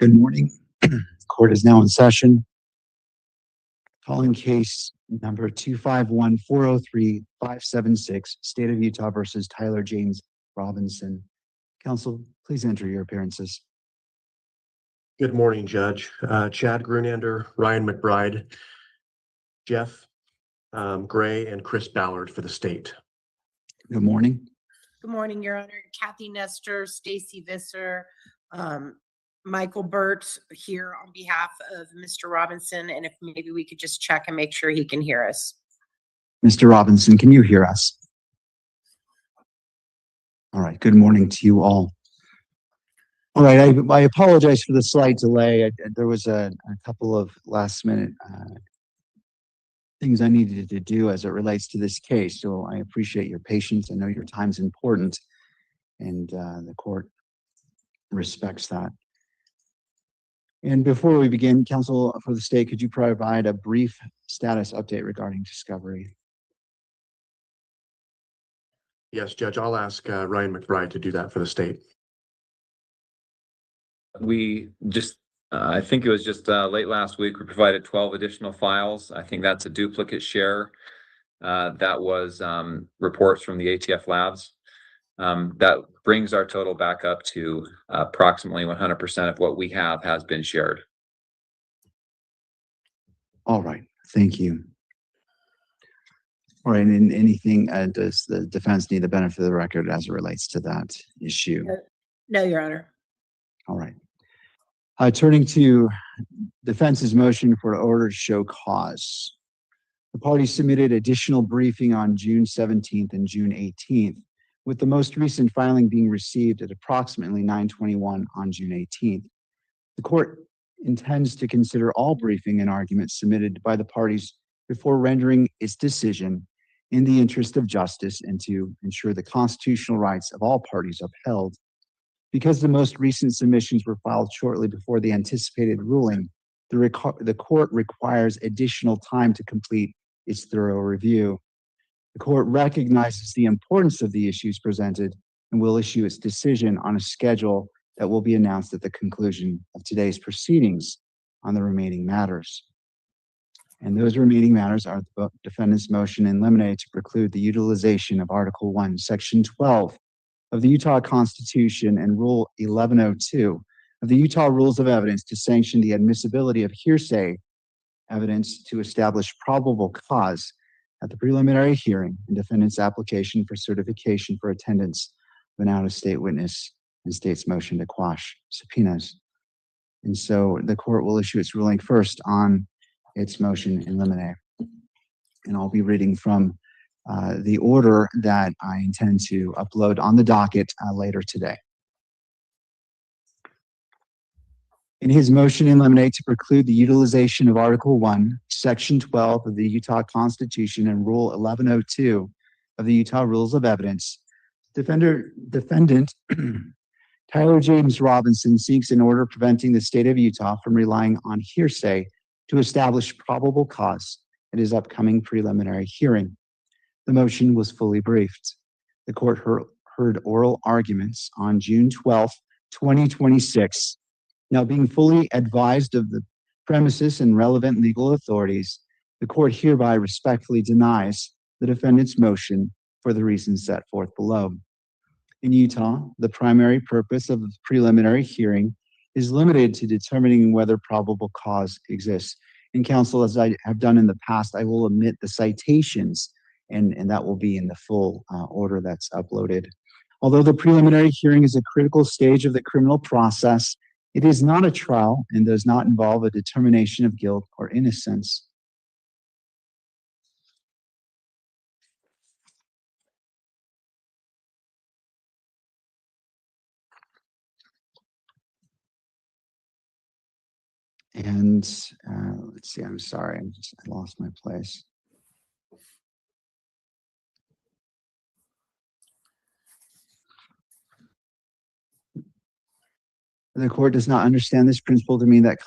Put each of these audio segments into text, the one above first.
Good morning. Court is now in session. Calling case number 251-403-576, State of Utah versus Tyler James Robinson. Counsel, please enter your appearances. Good morning, Judge. Chad Grunander, Ryan McBride, Jeff Gray, and Chris Ballard for the state. Good morning. Good morning, Your Honor. Kathy Nestor, Stacy Visser, Michael Burt here on behalf of Mr. Robinson. And if maybe we could just check and make sure he can hear us. Mr. Robinson, can you hear us? All right. Good morning to you all. All right. I apologize for the slight delay. There was a couple of last minute things I needed to do as it relates to this case. So I appreciate your patience. I know your time's important, and the court respects that. And before we begin, counsel for the state, could you provide a brief status update regarding discovery? Yes, Judge, I'll ask Ryan McBride to do that for the state. We just, I think it was just late last week, we provided 12 additional files. I think that's a duplicate share. That was reports from the ATF labs. That brings our total back up to approximately 100% of what we have has been shared. All right, thank you. All right, and anything, does the defense need the benefit of the record as it relates to that issue? No, Your Honor. All right. Turning to defense's motion for order to show cause. The parties submitted additional briefing on June 17th and June 18th, with the most recent filing being received at approximately 9:21 on June 18th. The court intends to consider all briefing and arguments submitted by the parties before rendering its decision in the interest of justice and to ensure the constitutional rights of all parties upheld. Because the most recent submissions were filed shortly before the anticipated ruling, the court requires additional time to complete its thorough review. The court recognizes the importance of the issues presented and will issue its decision on a schedule that will be announced at the conclusion of today's proceedings on the remaining matters. And those remaining matters are the defendant's motion in limine to preclude the utilization of Article 1, Section 12 of the Utah Constitution and Rule 1102 of the Utah Rules of Evidence to sanction the admissibility of hearsay evidence to establish probable cause at the preliminary hearing and defendant's application for certification for attendance of an out-of-state witness and state's motion to quash subpoenas. And so the court will issue its ruling first on its motion in limine. And I'll be reading from the order that I intend to upload on the docket later today. In his motion in limine to preclude the utilization of Article 1, Section 12 of the Utah Constitution and Rule 1102 of the Utah Rules of Evidence, defendant Tyler James Robinson seeks an order preventing the state of Utah from relying on hearsay to establish probable cause at his upcoming preliminary hearing. The motion was fully briefed. The court heard oral arguments on June 12, 2026. Now, being fully advised of the premises and relevant legal authorities, the court hereby respectfully denies the defendant's motion for the reasons set forth below. In Utah, the primary purpose of the preliminary hearing is limited to determining whether probable cause exists. In counsel, as I have done in the past, I will omit the citations, and that will be in the full order that's uploaded. Although the preliminary hearing is a critical stage of the criminal process, it is not a trial and does not involve a determination of guilt or innocence. And let's see, I'm sorry, I lost my place. The court does not understand this principle to mean that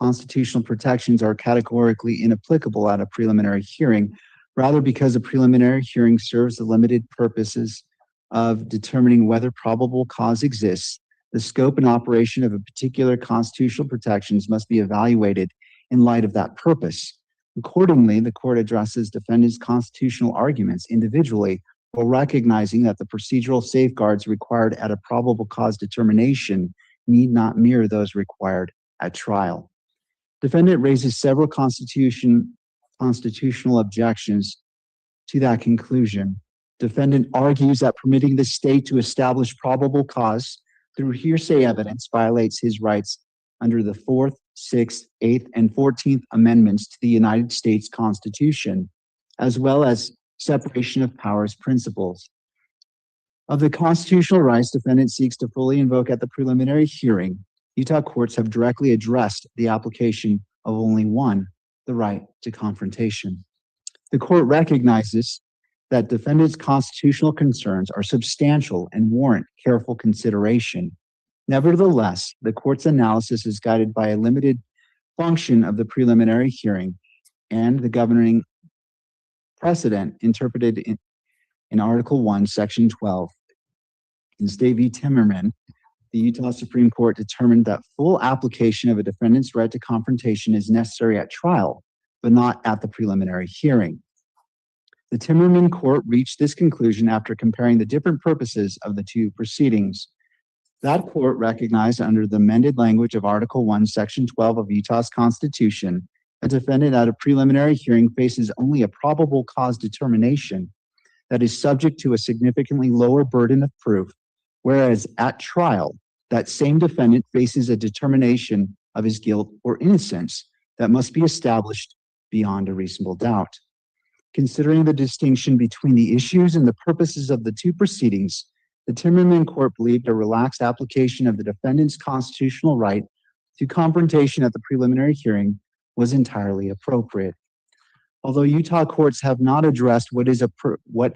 constitutional protections are categorically inapplicable at a preliminary hearing. Rather, because a preliminary hearing serves the limited purposes of determining whether probable cause exists, The scope and operation of a particular constitutional protections must be evaluated in light of that purpose. Accordingly, the court addresses defendants' constitutional arguments individually while recognizing that the procedural safeguards required at a probable cause determination need not mirror those required at trial. Defendant raises several constitutional objections to that conclusion. Defendant argues that permitting the state to establish probable cause through hearsay evidence violates his rights under the 4th, 6th, 8th, and 14th Amendments to the United States Constitution, as well as separation of powers principles. Of the constitutional rights defendant seeks to fully invoke at the preliminary hearing, Utah courts have directly addressed the application of only one, the right to confrontation. The court recognizes that defendants' constitutional concerns are substantial and warrant careful consideration. Nevertheless, the court's analysis is guided by a limited function of the preliminary hearing and the governing precedent interpreted in Article 1, Section 12. In State v. Timmerman, the Utah Supreme Court determined that full application of a defendant's right to confrontation is necessary at trial, but not at the preliminary hearing. The Timmerman Court reached this conclusion after comparing the different purposes of the two proceedings. That court recognized under the amended language of Article 1, Section 12 of Utah's Constitution, a defendant at a preliminary hearing faces only a probable cause determination that is subject to a significantly lower burden of proof, whereas at trial, that same defendant faces a determination of his guilt or innocence that must be established beyond a reasonable doubt. Considering the distinction between the issues and the purposes of the two proceedings, the Timmerman Court believed a relaxed application of the defendant's constitutional right to confrontation at the preliminary hearing was entirely appropriate. Although Utah courts have not addressed what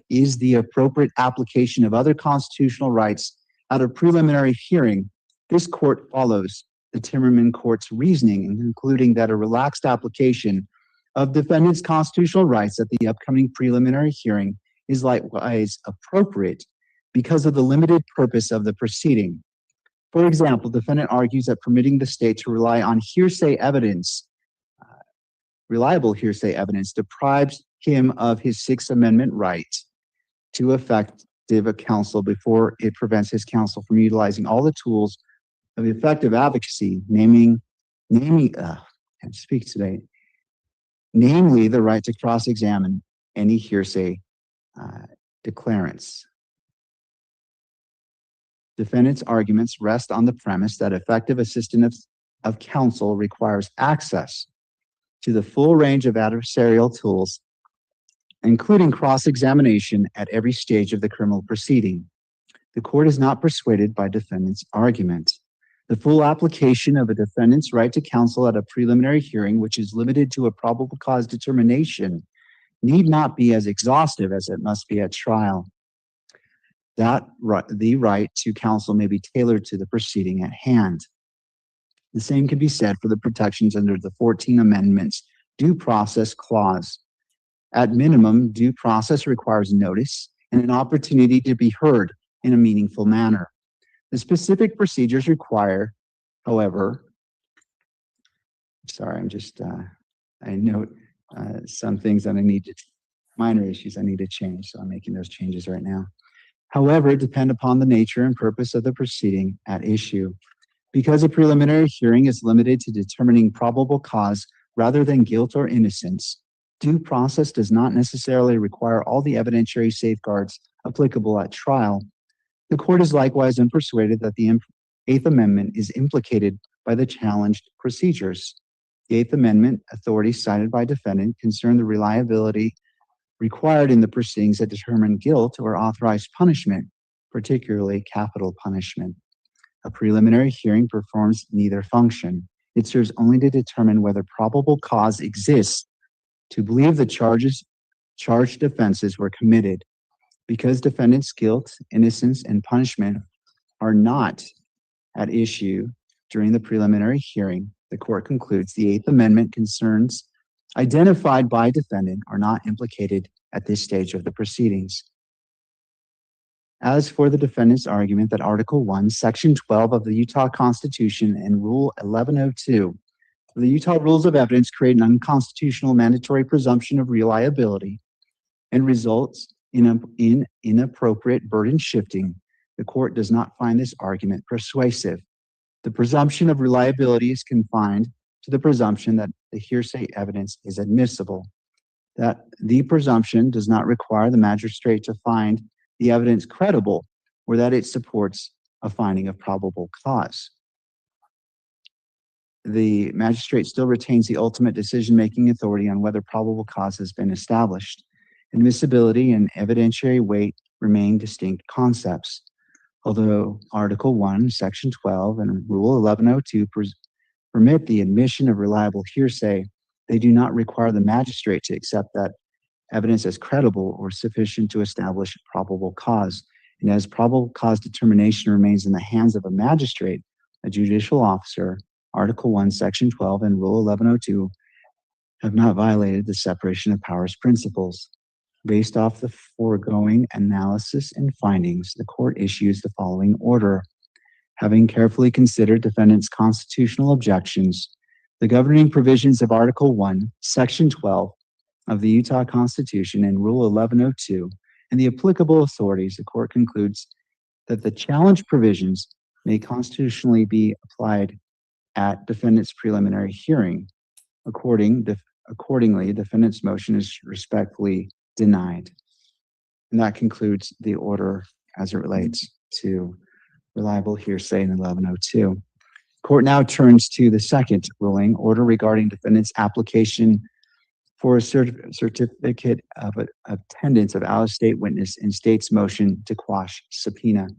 is the appropriate application of other constitutional rights at a preliminary hearing, this court follows the Timmerman Court's reasoning in concluding that a relaxed application of defendants' constitutional rights at the upcoming preliminary hearing is likewise appropriate because of the limited purpose of the proceeding. For example, defendant argues that permitting the state to rely on hearsay evidence, reliable hearsay evidence, deprives him of his Sixth Amendment right to effective counsel before it prevents his counsel from utilizing all the tools of effective advocacy, namely the right to cross-examine any hearsay declarants. Defendant's arguments rest on the premise that effective assistance of counsel requires access to the full range of adversarial tools, including cross-examination at every stage of the criminal proceeding. The court is not persuaded by defendant's argument. The full application of a defendant's right to counsel at a preliminary hearing, which is limited to a probable cause determination, need not be as exhaustive as it must be at trial. The right to counsel may be tailored to the proceeding at hand. The same can be said for the protections under the 14 Amendments Due Process Clause. At minimum, due process requires notice and an opportunity to be heard in a meaningful manner. The specific procedures require, however, I note some things that minor issues I need to change, so I'm making those changes right now. However, depend upon the nature and purpose of the proceeding at issue. Because a preliminary hearing is limited to determining probable cause rather than guilt or innocence, due process does not necessarily require all the evidentiary safeguards applicable at trial. The court is likewise unpersuaded that the Eighth Amendment is implicated by the challenged procedures. The Eighth Amendment authorities cited by defendant concern the reliability required in the proceedings that determine guilt or authorize punishment, particularly capital punishment. A preliminary hearing performs neither function. It serves only to determine whether probable cause exists to believe the charged offenses were committed. Because defendant's guilt, innocence, and punishment are not at issue during the preliminary hearing, the court concludes the Eighth Amendment concerns identified by defendant are not implicated at this stage of the proceedings. As for the defendant's argument that Article 1, Section 12 of the Utah Constitution and Rule 1102 of the Utah Rules of Evidence create an unconstitutional mandatory presumption of reliability and results in inappropriate burden shifting, the court does not find this argument persuasive. The presumption of reliability is confined to the presumption that the hearsay evidence is admissible. That the presumption does not require the magistrate to find the evidence credible or that it supports a finding of probable cause. The magistrate still retains the ultimate decision-making authority on whether probable cause has been established. Admissibility and evidentiary weight remain distinct concepts. Although Article 1, Section 12, and Rule 1102 permit the admission of reliable hearsay, they do not require the magistrate to accept that evidence as credible or sufficient to establish probable cause. And as probable cause determination remains in the hands of a magistrate, a judicial officer, Article 1, Section 12, and Rule 1102 have not violated the separation of powers principles. Based off the foregoing analysis and findings, the court issues the following order. Having carefully considered defendant's constitutional objections, the governing provisions of Article 1, Section 12 of the Utah Constitution and Rule 1102, and the applicable authorities, the court concludes that the challenge provisions may constitutionally be applied at defendant's preliminary hearing. Accordingly, defendant's motion is respectfully denied. And that concludes the order as it relates to reliable hearsay in 1102. Court now turns to the second ruling, order regarding defendant's application for a certificate of attendance of out-of-state witness in state's motion to quash subpoena.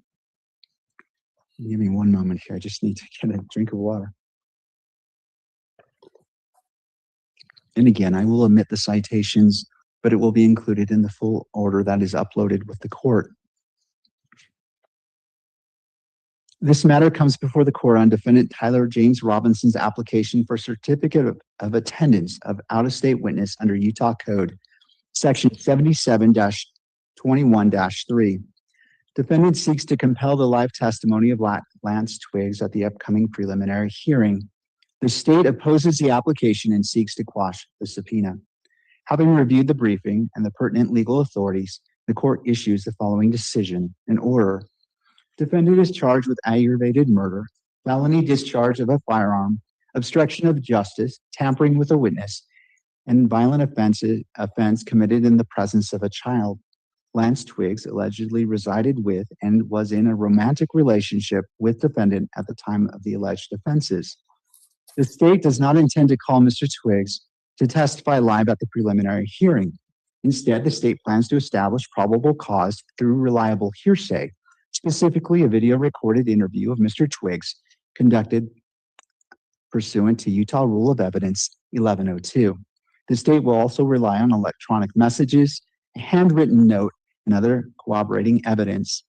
Give me one moment here. I just need to get a drink of water. And again, I will omit the citations, but it will be included in the full order that is uploaded with the court. This matter comes before the court on defendant Tyler James Robinson's application for certificate of attendance of out-of-state witness under Utah Code, Section 77-21-3. Defendant seeks to compel the live testimony of Lance Twiggs at the upcoming preliminary hearing. The state opposes the application and seeks to quash the subpoena. Having reviewed the briefing and the pertinent legal authorities, the court issues the following decision and order. Defendant is charged with aggravated murder, felony discharge of a firearm, obstruction of justice, tampering with a witness, and violent offense committed in the presence of a child. Lance Twiggs allegedly resided with and was in a romantic relationship with defendant at the time of the alleged offenses. The state does not intend to call Mr. Twiggs to testify live at the preliminary hearing. Instead, the state plans to establish probable cause through reliable hearsay, specifically a video recorded interview of Mr. Twiggs conducted pursuant to Utah Rule of Evidence 1102. The state will also rely on electronic messages, a handwritten note, and other corroborating evidence.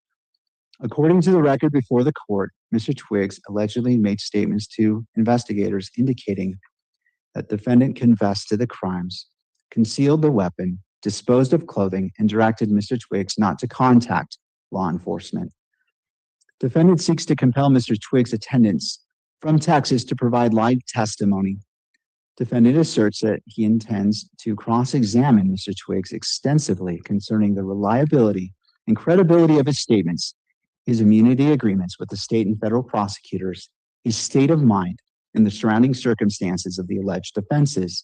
According to the record before the court, Mr. Twiggs allegedly made statements to investigators indicating that defendant confessed to the crimes, concealed the weapon, disposed of clothing, and directed Mr. Twiggs not to contact law enforcement. Defendant seeks to compel Mr. Twiggs' attendance from Texas to provide live testimony. Defendant asserts that he intends to cross-examine Mr. Twiggs extensively concerning the reliability and credibility of his statements, his immunity agreements with the state and federal prosecutors, his state of mind, and the surrounding circumstances of the alleged offenses.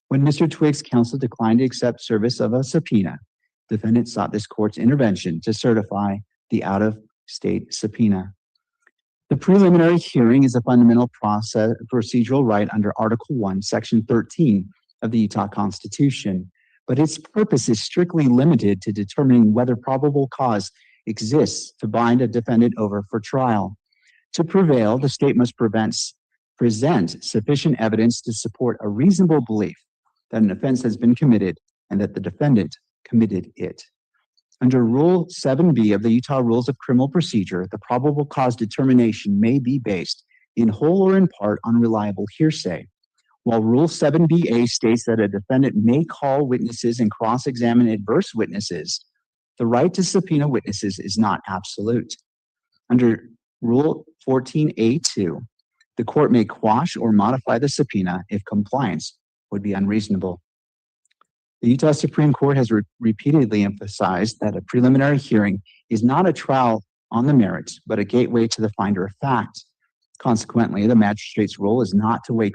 When Mr. Twiggs' counsel declined to accept service of a subpoena, defendant sought this court's intervention to certify the out-of-state subpoena. The preliminary hearing is a fundamental procedural right under Article 1, Section 13 of the Utah Constitution, but its purpose is strictly limited to determining whether probable cause exists to bind a defendant over for trial. To prevail, the state must present sufficient evidence to support a reasonable belief that an offense has been committed and that the defendant committed it. Under Rule 7B of the Utah Rules of Criminal Procedure, the probable cause determination may be based in whole or in part on reliable hearsay. While Rule 7BA states that a defendant may call witnesses and cross-examine adverse witnesses, The right to subpoena witnesses is not absolute. Under Rule 14A2, the court may quash or modify the subpoena if compliance would be unreasonable. The Utah Supreme Court has repeatedly emphasized that a preliminary hearing is not a trial on the merits, but a gateway to the finder of fact. Consequently, the magistrate's role is not to weigh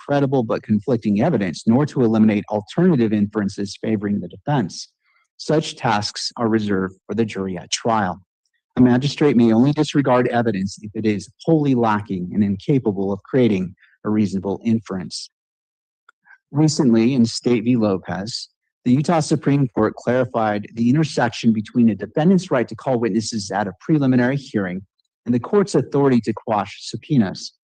credible but conflicting evidence, nor to eliminate alternative inferences favoring the defense. Such tasks are reserved for the jury at trial. A magistrate may only disregard evidence if it is wholly lacking and incapable of creating a reasonable inference. Recently, in State v. Lopez, the Utah Supreme Court clarified the intersection between a defendant's right to call witnesses at a preliminary hearing and the court's authority to quash subpoenas.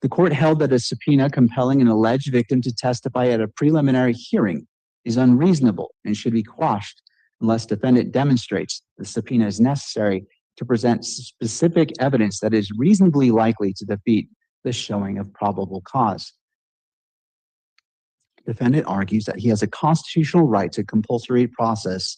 The court held that a subpoena compelling an alleged victim to testify at a preliminary hearing is unreasonable and should be quashed unless defendant demonstrates the subpoena is necessary to present specific evidence that is reasonably likely to defeat the showing of probable cause. Defendant argues that he has a constitutional right to compulsory process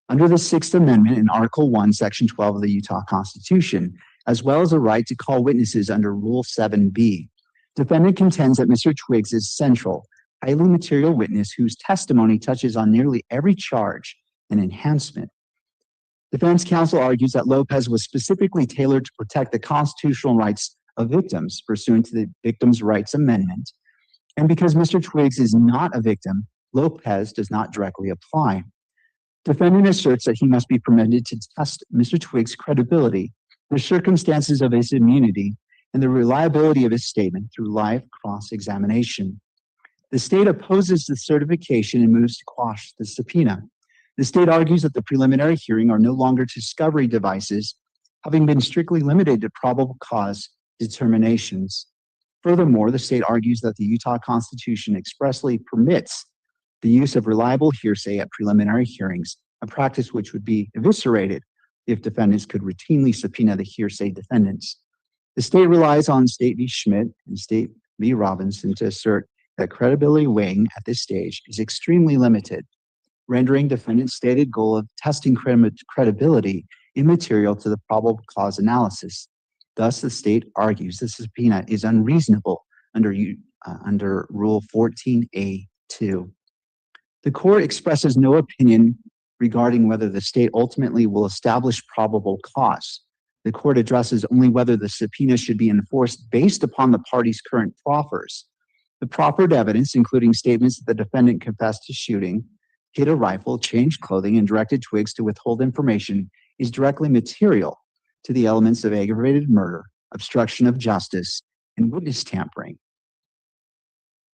under the Sixth Amendment in Article 1, Section 12 of the Utah Constitution, as well as a right to call witnesses under Rule 7b. Defendant contends that Mr. Twiggs is central, highly material witness whose testimony touches on nearly every charge and enhancement. Defense counsel argues that Lopez was specifically tailored to protect the constitutional rights of victims pursuant to the Victims' Rights Amendment. And because Mr. Twiggs is not a victim, Lopez does not directly apply. Defendant asserts that he must be permitted to test Mr. Twiggs' credibility, the circumstances of his immunity, and the reliability of his statement through live cross-examination. The state opposes the certification and moves to quash the subpoena. The state argues that the preliminary hearing are no longer discovery devices, having been strictly limited to probable cause determinations. Furthermore, the state argues that the Utah Constitution expressly permits the use of reliable hearsay at preliminary hearings, a practice which would be eviscerated if defendants could routinely subpoena the hearsay defendants. The state relies on State v. Schmidt and State v. Robinson to assert that credibility weighing at this stage is extremely limited, rendering defendant's stated goal of testing credibility immaterial to the probable cause analysis. Thus, the state argues the subpoena is unreasonable under Rule 14A2. The court expresses no opinion regarding whether the state ultimately will establish probable cause. The court addresses only whether the subpoena should be enforced based upon the party's current proffers. The proffered evidence, including statements that the defendant confessed to shooting, hid a rifle, changed clothing, and directed Twiggs to withhold information, is directly material to the elements of aggravated murder, obstruction of justice, and witness tampering.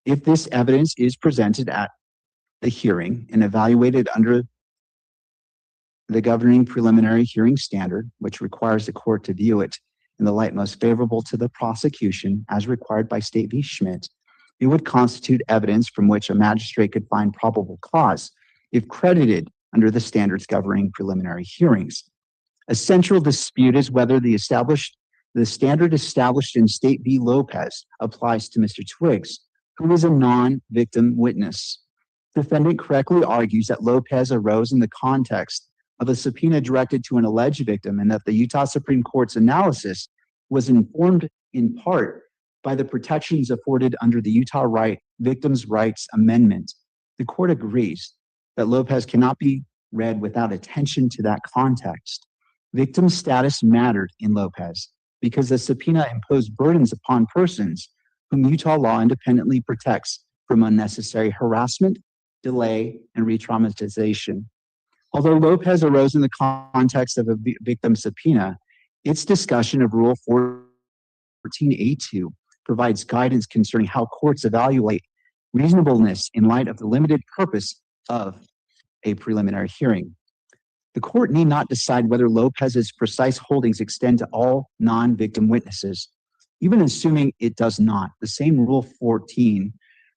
If this evidence is presented at the hearing and evaluated under the governing preliminary hearing standard, which requires the court to view it in the light most favorable to the prosecution as required by State v. Schmidt, it would constitute evidence from which a magistrate could find probable cause if credited under the standards governing preliminary hearings. A central dispute is whether the standard established in State v. Lopez applies to Mr. Twiggs, who is a non-victim witness. Defendant correctly argues that Lopez arose in the context of a subpoena directed to an alleged victim and that the Utah Supreme Court's analysis was informed in part by the protections afforded under the Utah Victims' Rights Amendment. The court agrees that Lopez cannot be read without attention to that context. Victim status mattered in Lopez because the subpoena imposed burdens upon persons whom Utah law independently protects from unnecessary harassment, delay, and re-traumatization. Although Lopez arose in the context of a victim subpoena, its discussion of Rule 14A2 provides guidance concerning how courts evaluate reasonableness in light of the limited purpose of a preliminary hearing. The court need not decide whether Lopez's precise holdings extend to all non-victim witnesses. Even assuming it does not, the same Rule 14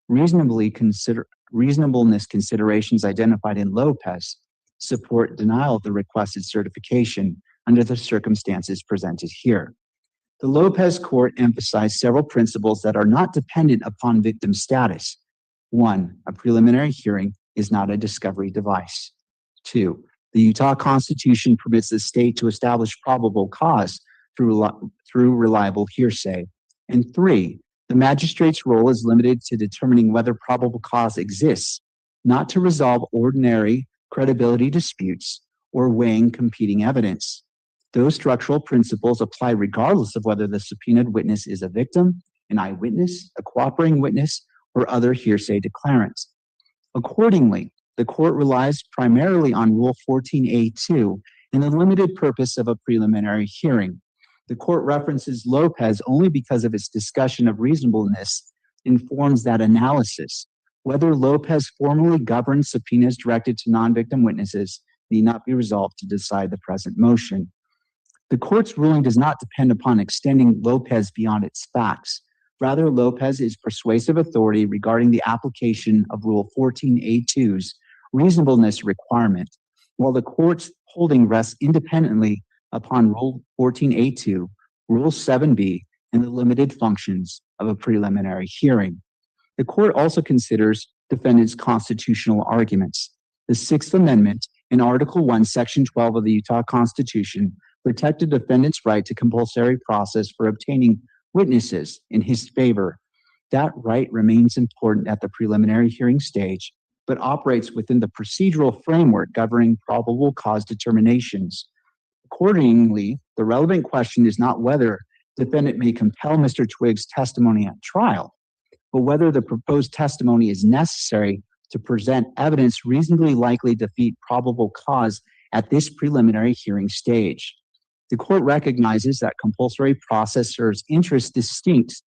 reasonableness considerations identified in Lopez support denial of the requested certification under the circumstances presented here. The Lopez court emphasized several principles that are not dependent upon victim status. 1, a preliminary hearing is not a discovery device. 2, the Utah Constitution permits the state to establish probable cause through reliable hearsay. And 3, the magistrate's role is limited to determining whether probable cause exists, not to resolve ordinary credibility disputes or weighing competing evidence. Those structural principles apply regardless of whether the subpoenaed witness is a victim, an eyewitness, a cooperating witness, or other hearsay declarant. Accordingly, the court relies primarily on Rule 14A2 in the limited purpose of a preliminary hearing. The court references Lopez only because of its discussion of reasonableness informs that analysis. Whether Lopez formally governs subpoenas directed to non-victim witnesses need not be resolved to decide the present motion. The court's ruling does not depend upon extending Lopez beyond its facts. Rather, Lopez is persuasive authority regarding the application of Rule 14A2's reasonableness requirement, while the court's holding rests independently upon Rule 14A2, Rule 7B, and the limited functions of a preliminary hearing. The court also considers defendants' constitutional arguments. The Sixth Amendment in Article 1, Section 12 of the Utah Constitution protected defendant's right to compulsory process for obtaining witnesses in his favor. That right remains important at the preliminary hearing stage, but operates within the procedural framework governing probable cause determinations. Accordingly, the relevant question is not whether defendant may compel Mr. Twiggs' testimony at trial, but whether the proposed testimony is necessary to present evidence reasonably likely to defeat probable cause at this preliminary hearing stage. The court recognizes that compulsory process serves interests distinct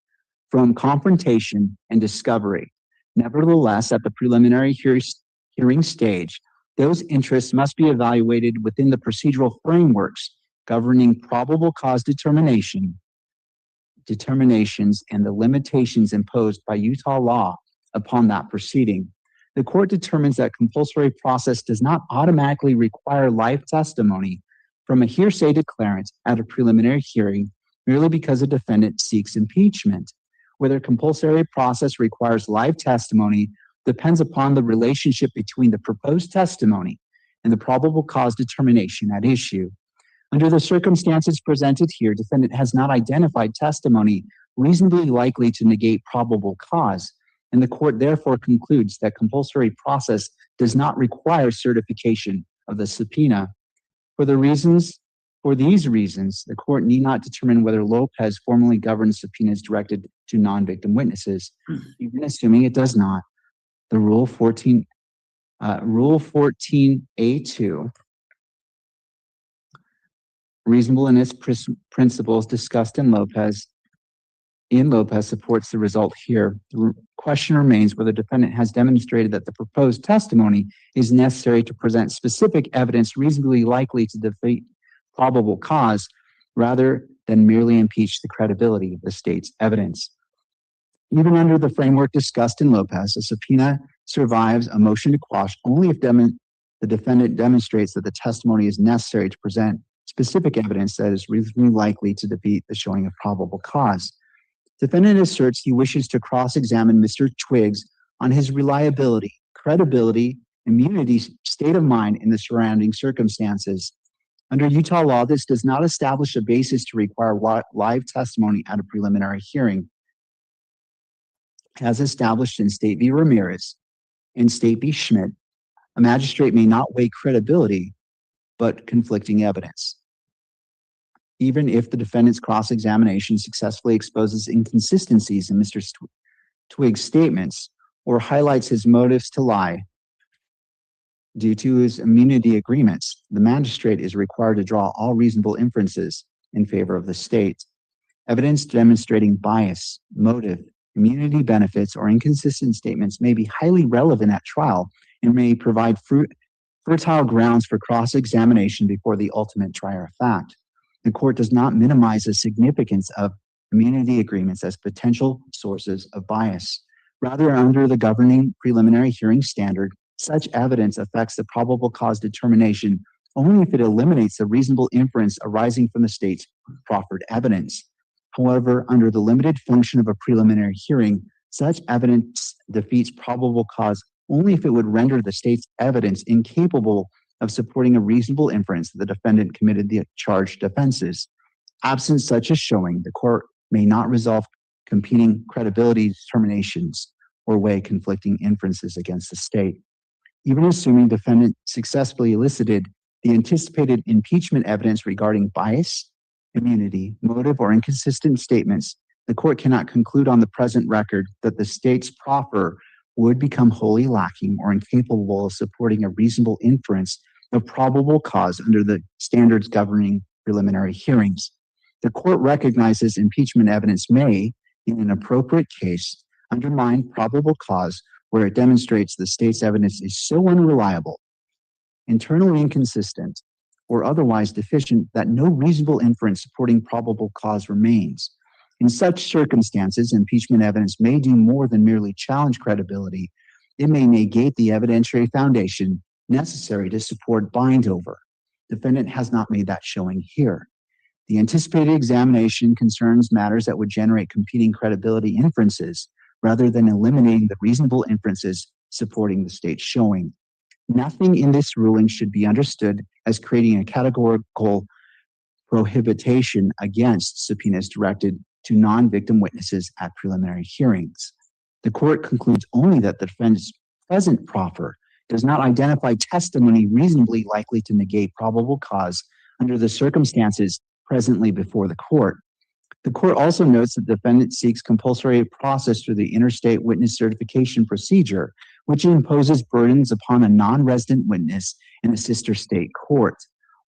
from confrontation and discovery. Nevertheless, at the preliminary hearing stage, those interests must be evaluated within the procedural frameworks governing probable cause determinations and the limitations imposed by Utah law upon that proceeding. The court determines that compulsory process does not automatically require live testimony from a hearsay declarant at a preliminary hearing merely because a defendant seeks impeachment. Whether compulsory process requires live testimony depends upon the relationship between the proposed testimony and the probable cause determination at issue. Under the circumstances presented here, defendant has not identified testimony reasonably likely to negate probable cause, and the court therefore concludes that compulsory process does not require certification of the subpoena. For these reasons, the court need not determine whether Lopez formally governs subpoenas directed to non-victim witnesses, even assuming it does not. The Rule 14A2, reasonableness principles discussed in Lopez supports the result here. The question remains whether the defendant has demonstrated that the proposed testimony is necessary to present specific evidence reasonably likely to defeat probable cause rather than merely impeach the credibility of the state's evidence. Even under the framework discussed in Lopez, a subpoena survives a motion to quash only if the defendant demonstrates that the testimony is necessary to present specific evidence that is reasonably likely to defeat the showing of probable cause. Defendant asserts he wishes to cross-examine Mr. Twiggs on his reliability, credibility, immunity, state of mind, and the surrounding circumstances. Under Utah law, this does not establish a basis to require live testimony at a preliminary hearing. As established in State v. Ramirez and State v. Schmidt, a magistrate may not weigh credibility, but conflicting evidence, even if the defendant's cross-examination successfully exposes inconsistencies in Mr. Twiggs' statements or highlights his motives to lie. Due to his immunity agreements, the magistrate is required to draw all reasonable inferences in favor of the state. Evidence demonstrating bias, motive, immunity benefits, or inconsistent statements may be highly relevant at trial and may provide fertile grounds for cross-examination before the ultimate trier of fact. The court does not minimize the significance of immunity agreements as potential sources of bias. Rather, under the governing preliminary hearing standard, such evidence affects the probable cause determination only if it eliminates the reasonable inference arising from the state's proffered evidence. However, under the limited function of a preliminary hearing, such evidence defeats probable cause only if it would render the state's evidence incapable of supporting a reasonable inference that the defendant committed the charged offenses. Absent such a showing, the court may not resolve competing credibility determinations or weigh conflicting inferences against the state. Even assuming defendant successfully elicited the anticipated impeachment evidence regarding bias, immunity, motive, or inconsistent statements, the court cannot conclude on the present record that the state's proffer would become wholly lacking or incapable of supporting a reasonable inference of probable cause under the standards governing preliminary hearings. The court recognizes impeachment evidence may, in an appropriate case, undermine probable cause where it demonstrates the state's evidence is so unreliable, internally inconsistent, or otherwise deficient that no reasonable inference supporting probable cause remains. In such circumstances, impeachment evidence may do more than merely challenge credibility. It may negate the evidentiary foundation necessary to support bindover. Defendant has not made that showing here. The anticipated examination concerns matters that would generate competing credibility inferences rather than eliminating the reasonable inferences supporting the state's showing. Nothing in this ruling should be understood as creating a categorical prohibition against subpoenas directed to non-victim witnesses at preliminary hearings. The court concludes only that the defendant's present proffer does not identify testimony reasonably likely to negate probable cause under the circumstances presently before the court. The court also notes that the defendant seeks compulsory process through the interstate witness certification procedure, which imposes burdens upon a non-resident witness in a sister state court.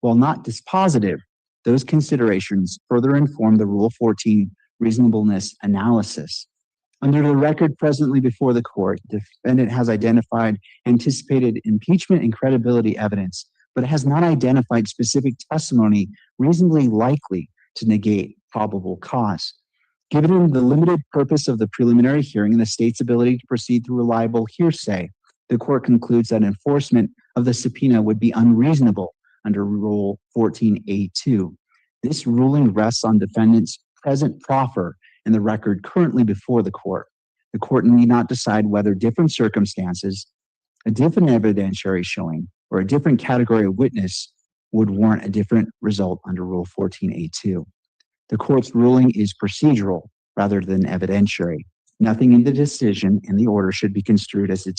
While not dispositive, those considerations further inform the Rule 14 reasonableness analysis. Under the record presently before the court, the defendant has identified anticipated impeachment and credibility evidence, but has not identified specific testimony reasonably likely to negate probable cause. Given the limited purpose of the preliminary hearing and the state's ability to proceed through reliable hearsay, the court concludes that enforcement of the subpoena would be unreasonable under Rule 14A2. This ruling rests on defendant's present proffer in the record currently before the court. The court need not decide whether different circumstances, a different evidentiary showing, or a different category of witness would warrant a different result under Rule 14A2. The court's ruling is procedural rather than evidentiary. Nothing in the decision in the order should be construed as a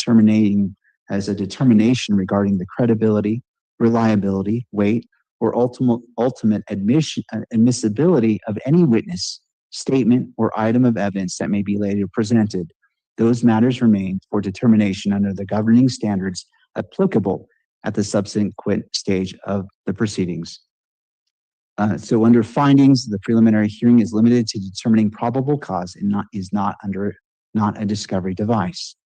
determination regarding the credibility, reliability, weight, or ultimate admissibility of any witness, statement, or item of evidence that may be later presented. Those matters remain for determination under the governing standards applicable at the subsequent stage of the proceedings. So under findings, the preliminary hearing is limited to determining probable cause and is not a discovery device.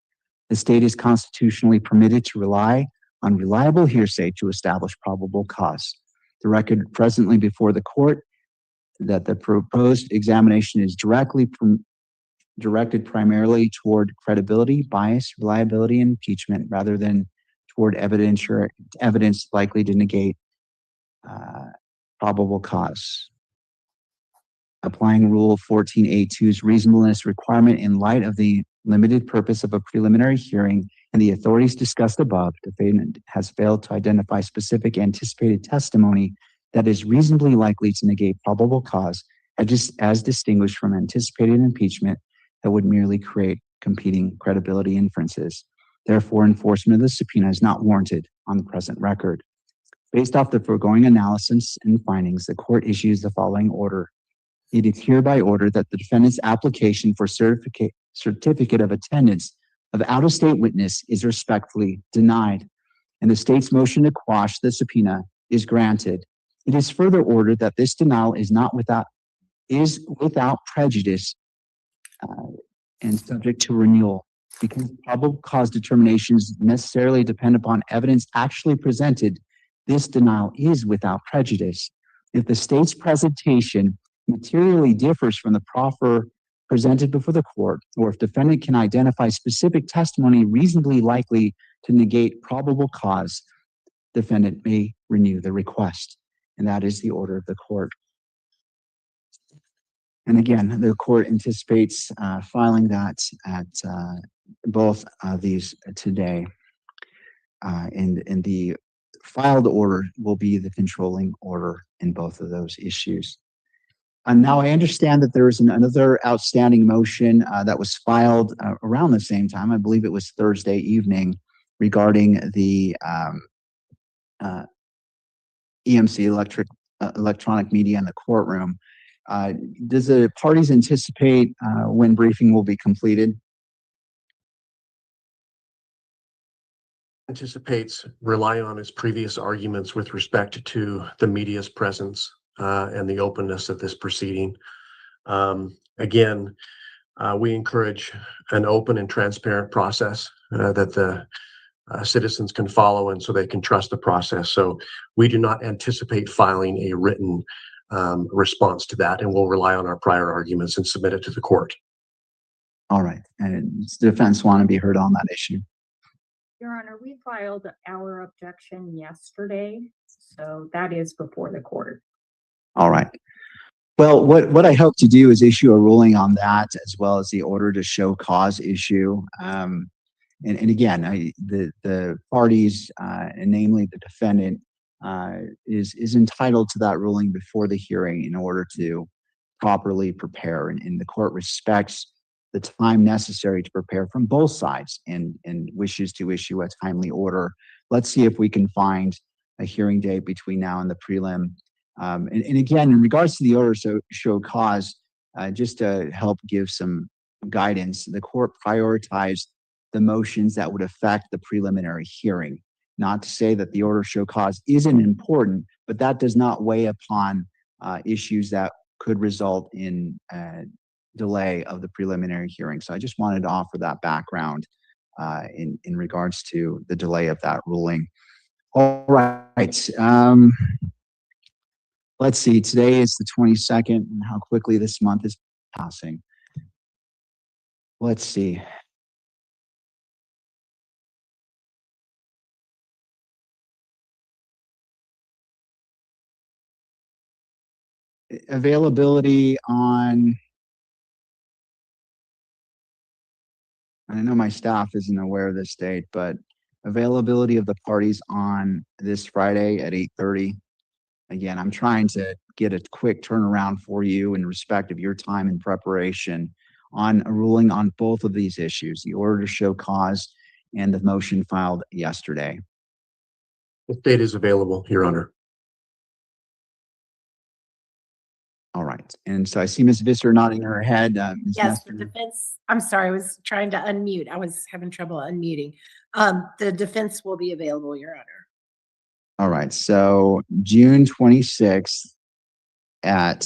The state is constitutionally permitted to rely on reliable hearsay to establish probable cause. The record presently before the court that the proposed examination is directed primarily toward credibility, bias, reliability, and impeachment rather than toward evidence likely to negate probable cause. Applying Rule 14A2's reasonableness requirement in light of the limited purpose of a preliminary hearing and the authorities discussed above, defendant has failed to identify specific anticipated testimony that is reasonably likely to negate probable cause as distinguished from anticipated impeachment that would merely create competing credibility inferences. Therefore, enforcement of the subpoena is not warranted on the present record. Based off the foregoing analysis and findings, the court issues the following order. It is hereby ordered that the defendant's application for certificate of attendance of out-of-state witness is respectfully denied, and the state's motion to quash the subpoena is granted. It is further ordered that this denial is without prejudice and subject to renewal, because probable cause determinations necessarily depend upon evidence actually presented. This denial is without prejudice. If the state's presentation materially differs from the proffer presented before the court, or if defendant can identify specific testimony reasonably likely to negate probable cause, defendant may renew the request. And that is the order of the court. And again, the court anticipates filing that at both these today. And the filed order will be the controlling order in both of those issues. Now I understand that there is another outstanding motion that was filed around the same time. I believe it was Thursday evening regarding the EMC electronic media in the courtroom. Does the parties anticipate when briefing will be completed? Anticipates relying on its previous arguments with respect to the media's presence and the openness of this proceeding. Again, we encourage an open and transparent process that the citizens can follow, and so they can trust the process. So we do not anticipate filing a written response to that, and we'll rely on our prior arguments and submit it to the court. All right. And does the defense want to be heard on that issue? Your Honor, we filed our objection yesterday, so that is before the court. All right. Well, what I hope to do is issue a ruling on that, as well as the order to show cause issue. And again, the parties, and namely the defendant, is entitled to that ruling before the hearing in order to properly prepare. And the court respects the time necessary to prepare from both sides and wishes to issue a timely order. Let's see if we can find a hearing date between now and the prelim. And again, in regards to the order to show cause, just to help give some guidance, the court prioritized the motions that would affect the preliminary hearing. Not to say that the order to show cause isn't important, but that does not weigh upon issues that could result in delay of the preliminary hearing. So I just wanted to offer that background in regards to the delay of that ruling. All right. Let's see, today is the 22nd, and how quickly this month is passing. Let's see. Availability on, I know my staff isn't aware of this date, but availability of the parties on this Friday at 8:30. Again, I'm trying to get a quick turnaround for you in respect of your time and preparation on a ruling on both of these issues, the order to show cause and the motion filed yesterday. The date is available, Your Honor. All right. And so I see Ms. Visser nodding her head. Ms. Yes, the Nestor? defense, I'm sorry, I was trying to unmute. I was having trouble unmuting. The defense will be available, Your Honor. All right. So June 26th at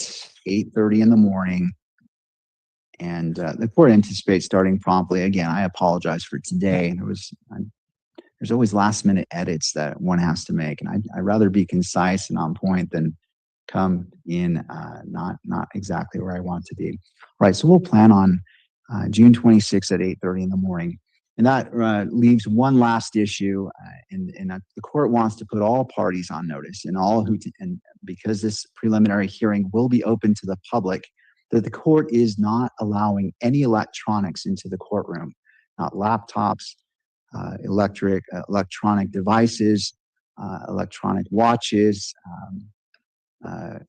8:30 in the morning. And the court anticipates starting promptly. Again, I apologize for today. There's always last minute edits that one has to make. And I'd rather be concise and on point than come in not exactly where I want to be. All right. So we'll plan on June 26th at 8:30 in the morning. And that leaves one last issue, and the court wants to put all parties on notice and and because this preliminary hearing will be open to the public, that the court is not allowing any electronics into the courtroom, not laptops, electronic devices, electronic watches,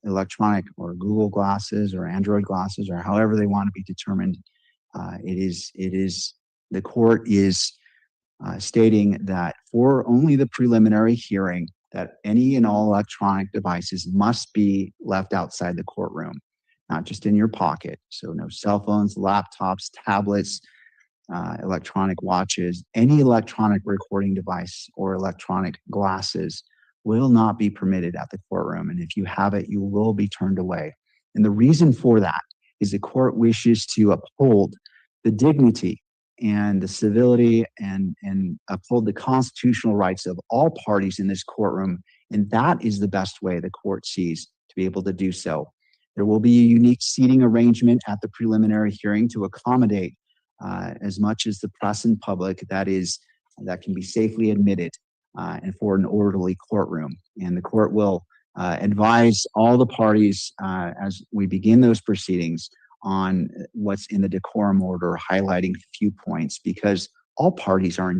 electronic or Google glasses or Android glasses, or however they want to be determined. The court is stating that for only the preliminary hearing, that any and all electronic devices must be left outside the courtroom, not just in your pocket. So no cell phones, laptops, tablets, electronic watches, any electronic recording device or electronic glasses will not be permitted at the courtroom. And if you have it, you will be turned away. And the reason for that is the court wishes to uphold the dignity and the civility and uphold the constitutional rights of all parties in this courtroom. And that is the best way the court sees to be able to do so. There will be a unique seating arrangement at the preliminary hearing to accommodate as much as the press and public that can be safely admitted and for an orderly courtroom. And the court will advise all the parties as we begin those proceedings on what's in the decorum order, highlighting a few points, because all parties are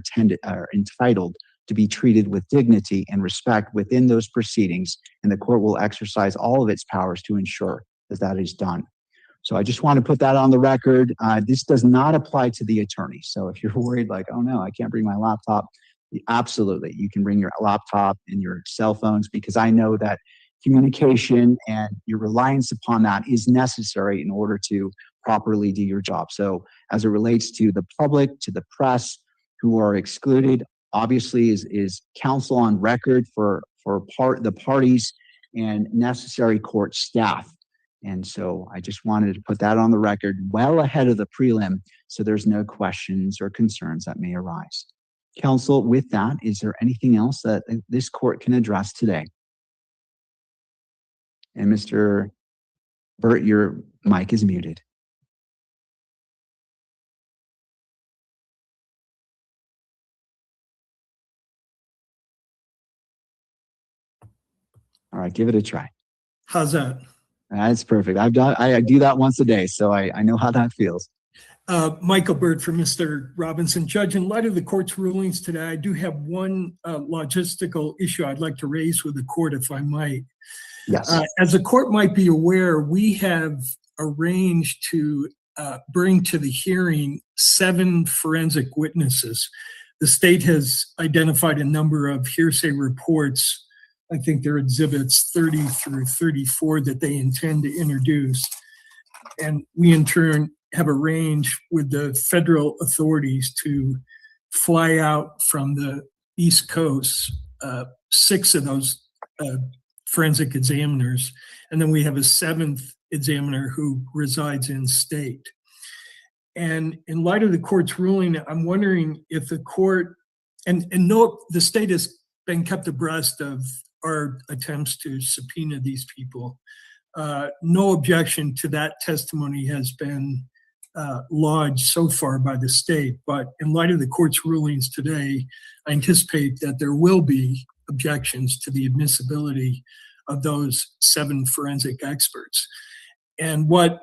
entitled to be treated with dignity and respect within those proceedings, and the court will exercise all of its powers to ensure that that is done. So I just want to put that on the record. This does not apply to the attorney. So if you're worried like, oh no, I can't bring my laptop, absolutely, you can bring your laptop and your cell phones, because I know that communication and your reliance upon that is necessary in order to properly do your job. So as it relates to the public, to the press who are excluded, obviously is counsel on record for the parties and necessary court staff. And so I just wanted to put that on the record well ahead of the prelim, so there's no questions or concerns that may arise. Counsel, with that, is there anything else that this court can address today? And Mr. Burt, your mic is muted. All right, give it a try. How's that? That's perfect. I do that once a day, so I know how that feels. Michael Bird for Mr. Robinson. Judge, in light of the court's rulings today, I do have one logistical issue I'd like to raise with the court, if I might. Yes. As the court might be aware, we have arranged to bring to the hearing 7 forensic witnesses. The state has identified a number of hearsay reports. I think they're exhibits 30 through 34 that they intend to introduce. And we in turn have arranged with the federal authorities to fly out from the East Coast, 6 of those forensic examiners. And then we have a 7th examiner who resides in state. And in light of the court's ruling, I'm wondering if the court, and no, the state has been kept abreast of our attempts to subpoena these people. No objection to that testimony has been lodged so far by the state, but in light of the court's rulings today, I anticipate that there will be objections to the admissibility of those 7 forensic experts. And what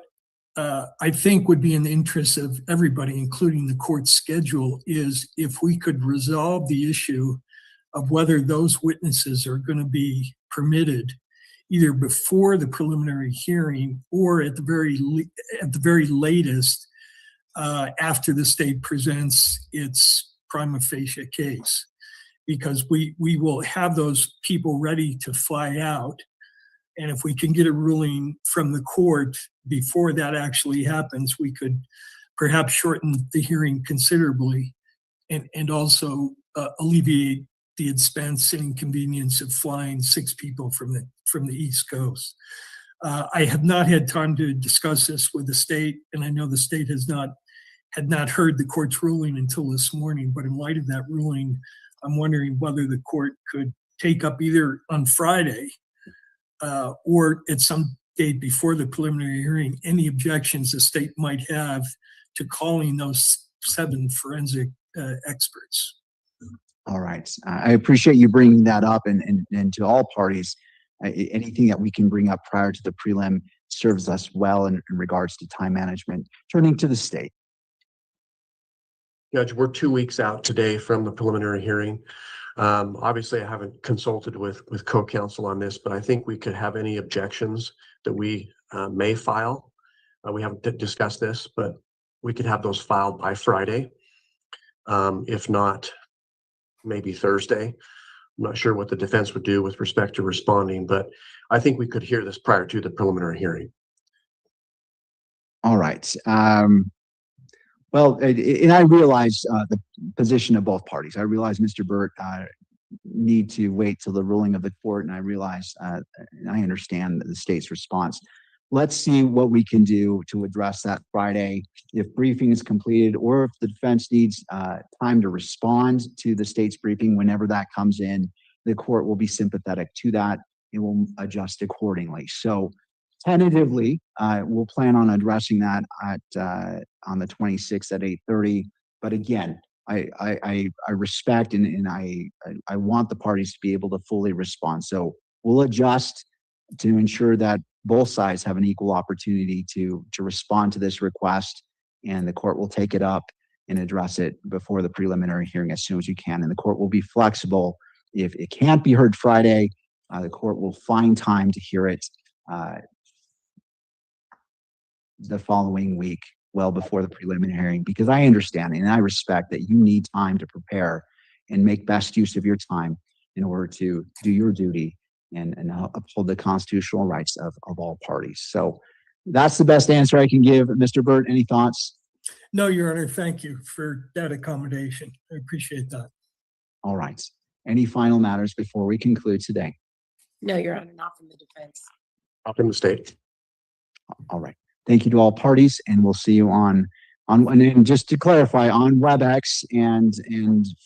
I think would be in the interest of everybody, including the court's schedule, is if we could resolve the issue of whether those witnesses are going to be permitted either before the preliminary hearing or at the very latest after the state presents its prima facie case, because we will have those people ready to fly out. And if we can get a ruling from the court before that actually happens, we could perhaps shorten the hearing considerably and also alleviate the expense and inconvenience of flying 6 people from the East Coast. I have not had time to discuss this with the state, and I know the state had not heard the court's ruling until this morning. But in light of that ruling, I'm wondering whether the court could take up either on Friday or at some date before the preliminary hearing any objections the state might have to calling those 7 forensic experts. All right. I appreciate you bringing that up, and to all parties, anything that we can bring up prior to the prelim serves us well in regards to time management. Turning to the state. Judge, we're 2 weeks out today from the preliminary hearing. Obviously, I haven't consulted with co-counsel on this, but I think we could have any objections that we may file. We haven't discussed this, but we could have those filed by Friday. If not, maybe Thursday. I'm not sure what the defense would do with respect to responding, but I think we could hear this prior to the preliminary hearing. All right. Well, and I realize the position of both parties. I realize Mr. Burt need to wait till the ruling of the court, and I realize and I understand the state's response. Let's see what we can do to address that Friday. If briefing is completed, or if the defense needs time to respond to the state's briefing whenever that comes in, the court will be sympathetic to that. It will adjust accordingly. So tentatively, we'll plan on addressing that on the 26th at 8:30. But again, I respect and I want the parties to be able to fully respond. So we'll adjust to ensure that both sides have an equal opportunity to respond to this request, and the court will take it up and address it before the preliminary hearing as soon as you can. And the court will be flexible. If it can't be heard Friday, the court will find time to hear it the following week, well before the preliminary hearing, because I understand and I respect that you need time to prepare and make best use of your time in order to do your duty and uphold the constitutional rights of all parties. So that's the best answer I can give. Mr. Burt, any thoughts? No, Your Honor, thank you for that accommodation. I appreciate that. All right. Any final matters before we conclude today? No, Your Honor, not from the defense. Up in the state. All right. Thank you to all parties, and we'll see you on and just to clarify, on WebEx and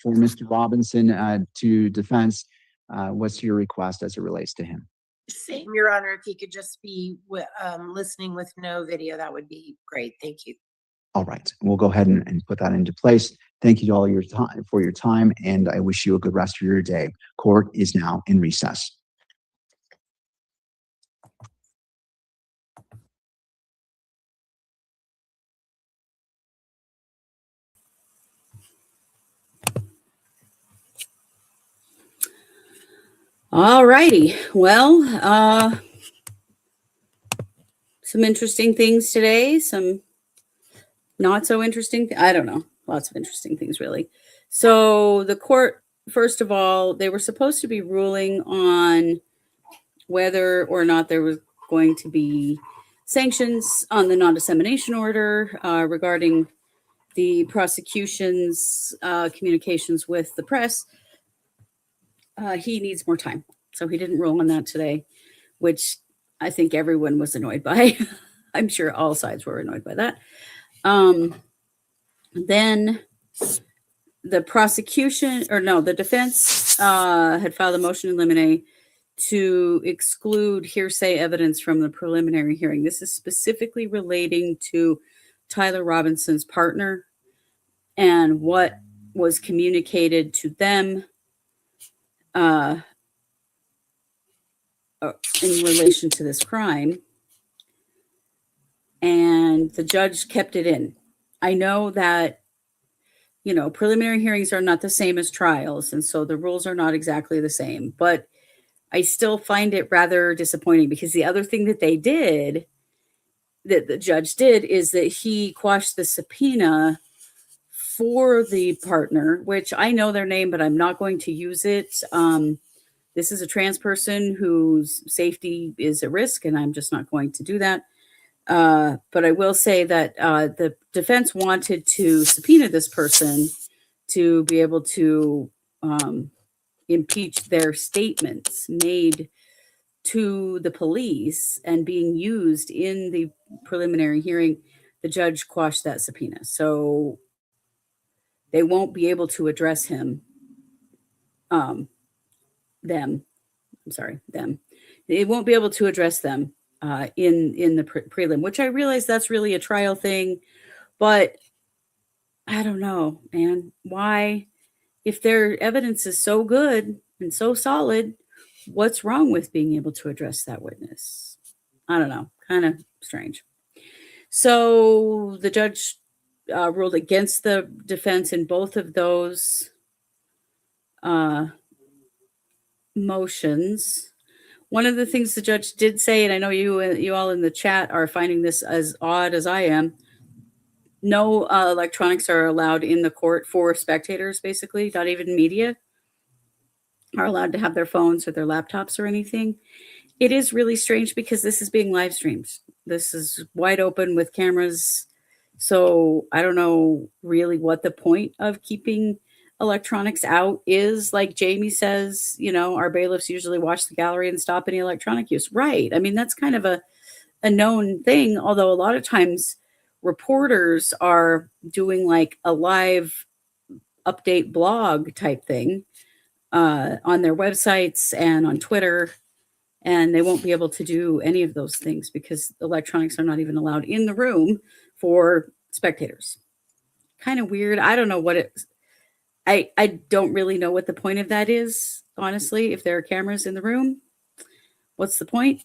for Mr. Robinson to defense, what's your request as it relates to him? Same, Your Honor. If he could just be listening with no video, that would be great. Thank you. All right. We'll go ahead and put that into place. Thank you to all your time for your time, and I wish you a good rest of your day. Court is now in recess. All righty. Well, some interesting things today, some not so interesting. I don't know. Lots of interesting things, really. So the court, first of all, they were supposed to be ruling on whether or not there was going to be sanctions on the non-dissemination order regarding the prosecution's communications with the press. He needs more time. So he didn't rule on that today, which I think everyone was annoyed by. I'm sure all sides were annoyed by that. Then the defense had filed a motion in limine to exclude hearsay evidence from the preliminary hearing. This is specifically relating to Tyler Robinson's partner and what was communicated to them in relation to this crime. And the judge kept it in. I know that, preliminary hearings are not the same as trials, and so the rules are not exactly the same, but I still find it rather disappointing because the other thing that that the judge did, is that he quashed the subpoena for the partner, which I know their name, but I'm not going to use it. This is a trans person whose safety is at risk, and I'm just not going to do that. But I will say that the defense wanted to subpoena this person to be able to impeach their statements made to the police and being used in the preliminary hearing. The judge quashed that subpoena. So they won't be able to address him. Them. They won't be able to address them in the prelim, which I realize that's really a trial thing, but I don't know, man. Why, if their evidence is so good and so solid, what's wrong with being able to address that witness? I don't know, kind of strange. So the judge ruled against the defense in both of those motions. One of the things the judge did say, and I know you all in the chat are finding this as odd as I am, no electronics are allowed in the court for spectators, basically. Not even media are allowed to have their phones or their laptops or anything. It is really strange because this is being live streamed. This is wide open with cameras. So I don't know really what the point of keeping electronics out is. Like Jamie says, our bailiffs usually watch the gallery and stop any electronic use. Right. I mean, that's kind of a known thing, although a lot of times reporters are doing like a live update blog type thing on their websites and on Twitter, and they won't be able to do any of those things because electronics are not even allowed in the room for spectators. Kind of weird. I don't know what it I don't really know what the point of that is, honestly. If there are cameras in the room, what's the point?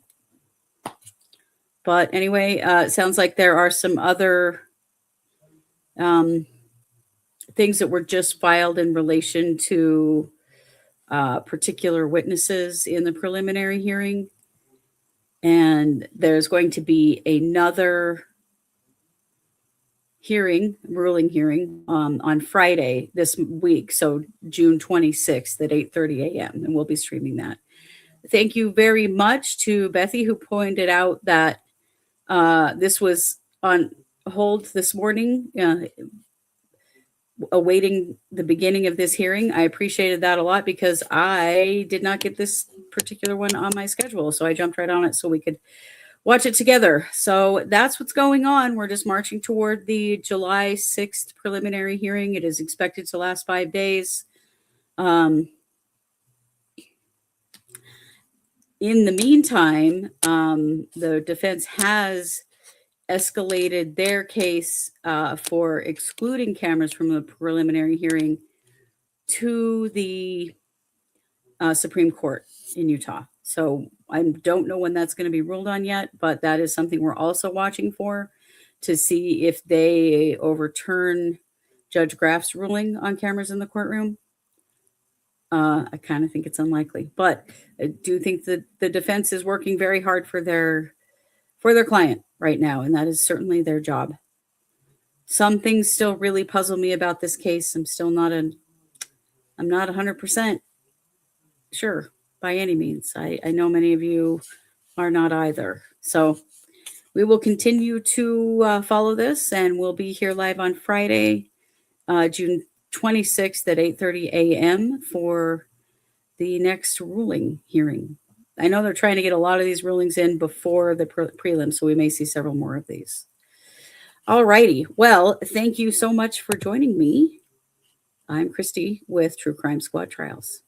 But anyway, it sounds like there are some other things that were just filed in relation to particular witnesses in the preliminary hearing. And there's going to be another ruling hearing on Friday this week. So June 26th at 8:30 a.m. And we'll be streaming that. Thank you very much to Bethy, who pointed out that this was on hold this morning, awaiting the beginning of this hearing. I appreciated that a lot because I did not get this particular one on my schedule. So I jumped right on it so we could watch it together. So that's what's going on. We're just marching toward the July 6th preliminary hearing. It is expected to last 5 days. In the meantime, the defense has escalated their case for excluding cameras from the preliminary hearing to the Supreme Court in Utah. So I don't know when that's going to be ruled on yet, but that is something we're also watching for to see if they overturn Judge Graff's ruling on cameras in the courtroom. I kind of think it's unlikely, but I do think that the defense is working very hard for their client right now, and that is certainly their job. Some things still really puzzle me about this case. I'm not 100% sure by any means. I know many of you are not either. So we will continue to follow this, and we'll be here live on Friday, June 26th at 8:30 a.m. for the next ruling hearing. I know they're trying to get a lot of these rulings in before the prelim, so we may see several more of these. All righty. Well, thank you so much for joining me. I'm Christy with True Crime Squad Trials.